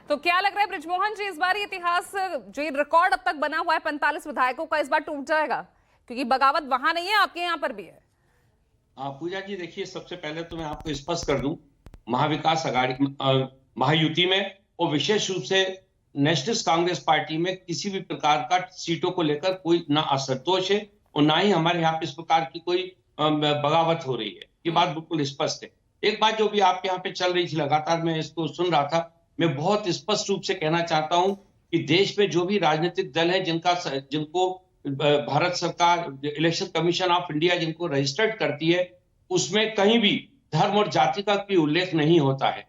तो क्या लग रहा है बृजमोहन जी, इस बार ये इतिहास जो ये रिकॉर्ड अब तक बना हुआ है 45 विधायकों का, इस बार टूट जाएगा? क्योंकि बगावत वहां नहीं है, आपके यहाँ पर भी है। पूजा जी देखिए, सबसे पहले तो मैं आपको स्पष्ट कर दूं, महाविकास अघाड़ी महायुति में और विशेष रूप से नेशनलिस्ट कांग्रेस पार्टी में किसी भी प्रकार का सीटों को लेकर कोई ना असंतोष है और ना ही हमारे यहाँ पे इस प्रकार की कोई बगावत हो रही है। ये बात बिल्कुल स्पष्ट है। एक बात जो भी आपके यहाँ पे चल रही थी, लगातार मैं इसको सुन रहा था, मैं बहुत स्पष्ट रूप से कहना चाहता हूं कि देश में जो भी राजनीतिक दल है जिनको भारत सरकार, इलेक्शन कमीशन ऑफ इंडिया जिनको रजिस्टर्ड करती है, उसमें कहीं भी धर्म और जाति का कोई उल्लेख नहीं होता है।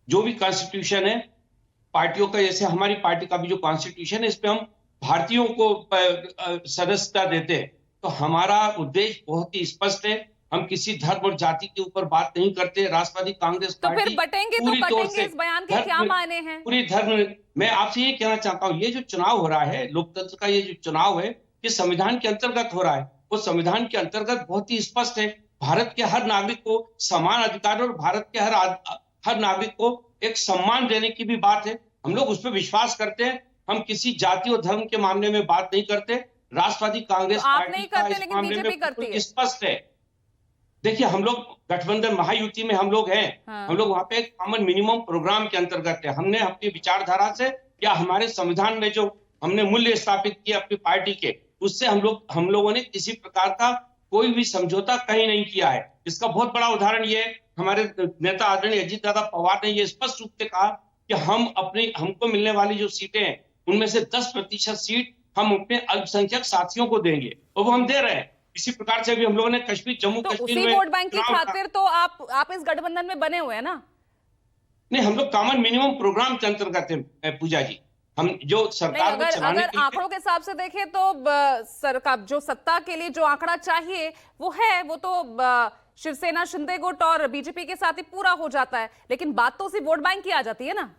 जो भी कॉन्स्टिट्यूशन है पार्टियों का, जैसे हमारी पार्टी का भी जो कॉन्स्टिट्यूशन है, इस पे हम भारतीयों को सदस्यता देते हैं। तो हमारा उद्देश्य बहुत ही स्पष्ट है, हम किसी धर्म और जाति के ऊपर बात नहीं करते। राष्ट्रवादी कांग्रेस पार्टी तो फिर बटेंगे पूरी तौर से इस बयान के क्या मायने हैं? पूरी धर्म, मैं आपसे ये कहना चाहता हूँ, ये जो चुनाव हो रहा है, लोकतंत्र का ये जो चुनाव है, ये संविधान के अंतर्गत हो रहा है। वो संविधान के अंतर्गत बहुत ही स्पष्ट है, भारत के हर नागरिक को समान अधिकार और भारत के हर नागरिक को एक सम्मान देने की भी बात है। हम लोग उस पर विश्वास करते हैं, हम किसी जाति और धर्म के मामले में बात नहीं करते। राष्ट्रवादी कांग्रेस पार्टी का इस मामले में स्पष्ट है। देखिए, हम लोग गठबंधन महायुति में हम लोग हैं। हम लोग वहां पे एक कॉमन मिनिमम प्रोग्राम के अंतर्गत है। हमने अपनी विचारधारा से या हमारे संविधान में जो हमने मूल्य स्थापित किए अपनी पार्टी के, उससे हम लोगों ने किसी प्रकार का कोई भी समझौता कहीं नहीं किया है। इसका बहुत बड़ा उदाहरण ये है, हमारे नेता आदरणीय अजीत दादा पवार ने ये स्पष्ट रूप से कहा कि हमको मिलने वाली जो सीटें हैं, उनमें से 10% सीट हम अपने अल्पसंख्यक साथियों को देंगे, और वो हम दे रहे हैं। इसी प्रकार से भी हम लोगों ने जम्मू कश्मीर में वोट बैंक की खातिर तो आप इस गठबंधन में बने हुए हैं ना? नहीं, हम लोग कॉमन मिनिमम प्रोग्राम के अंतर्गत है पूजा जी। हम जो सरकार को चलाने अगर आंकड़ों के हिसाब से देखें तो सरकार जो सत्ता के लिए जो आंकड़ा चाहिए वो है, वो तो शिवसेना, शिंदे गुट और बीजेपी के साथ ही पूरा हो जाता है। लेकिन बात तो उसी वोट बैंक की आ जाती है ना।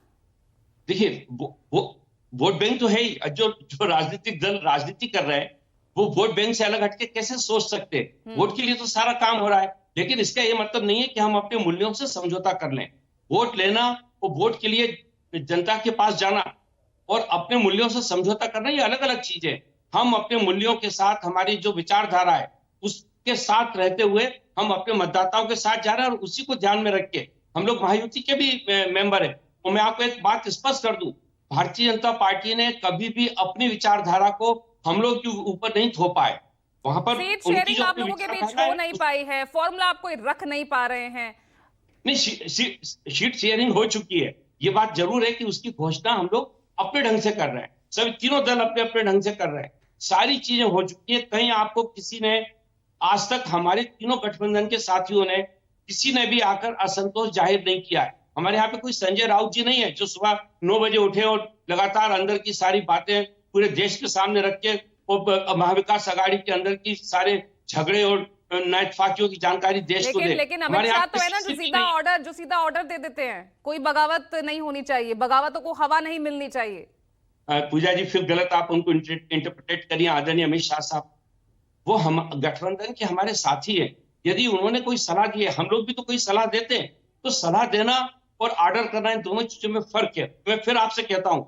देखिए, वोट बैंक तो है ही। जो राजनीतिक दल राजनीति कर रहे हैं, वो वोट बैंक से अलग हटके कैसे सोच सकते हैं? वोट के लिए तो सारा काम हो रहा है, लेकिन इसका ये मतलब नहीं है कि हम अपने मूल्यों से समझौता कर लें। वोट लेना और वोट के लिए जनता के पास जाना और अपने मूल्यों से समझौता करना, ये अलग अलग चीजें। हम अपने मूल्यों के साथ, हमारी जो विचारधारा है उसके साथ रहते हुए हम अपने मतदाताओं के साथ जा रहे हैं, और उसी को ध्यान में रख के हम लोग महायुति के भी मेंबर है। और मैं आपको एक बात स्पष्ट कर दूं, भारतीय जनता पार्टी ने कभी भी अपनी विचारधारा को हम लोग के ऊपर नहीं थोपा है। वहां पर सीट शेयरिंग आप लोगों के बीच हो नहीं पाई है, फॉर्मूला आपको रख नहीं पा रहे हैं। नहीं, सीट शेयरिंग हो चुकी है, ये बात जरूर है कि उसकी घोषणा हम लोग अपने ढंग से कर रहे हैं। सभी तीनों दल अपने अपने ढंग से कर रहे हैं, सारी चीजें हो चुकी है। कहीं आपको किसी ने आज तक, हमारे तीनों गठबंधन के साथियों ने, किसी ने भी आकर असंतोष जाहिर नहीं किया है। हमारे यहाँ पे कोई संजय राउत जी नहीं है जो सुबह 9 बजे उठे और लगातार अंदर की सारी बातें पूरे देश के सामने रख के और महाविकास अघाड़ी के अंदर की सारे झगड़े और नाइटफाकियों की जानकारी देश को दे। लेकिन अमित शाह तो है ना जो सीधा ऑर्डर दे देते हैं, कोई बगावत नहीं होनी चाहिए, बगावतों को हवा नहीं मिलनी चाहिए। पूजा जी, फिर गलत आप उनको इंटरप्रेट करिए। आदरणीय अमित शाह साहब, वो हम गठबंधन के हमारे साथी है। यदि उन्होंने कोई सलाह दी है, हम लोग भी तो कोई सलाह देते हैं, तो सलाह देना और ऑर्डर करना, इन दोनों चीजों में फर्क है। मैं फिर आपसे कहता हूं,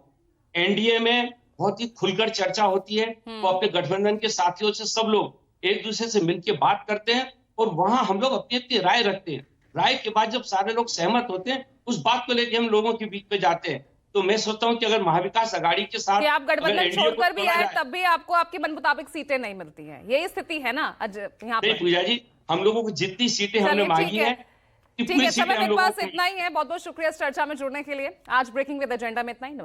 एनडीए में बहुत ही खुलकर चर्चा होती है। वो अपने गठबंधन के साथियों से सब लोग एक दूसरे से मिलकर बात करते हैं, और वहां हम लोग अपनी अपनी राय रखते हैं। राय के बाद जब सारे लोग सहमत होते हैं, उस बात को लेकर हम लोगों के बीच में जाते हैं। तो मैं सोचता हूं कि अगर महाविकास अघाड़ी के साथ आप गठबंधन छोड़कर भी आए, तब भी आपको आपके मन मुताबिक सीटें नहीं मिलती हैं, यही स्थिति है ना यहाँ पर? पूजा जी, हम लोगों को जितनी सीटें हमने मांगी है, ठीक है। समय मेरे पास इतना ही है। बहुत बहुत शुक्रिया इस चर्चा में जुड़ने के लिए। आज ब्रेकिंग विद एजेंडा में इतना ही। नमस्कार।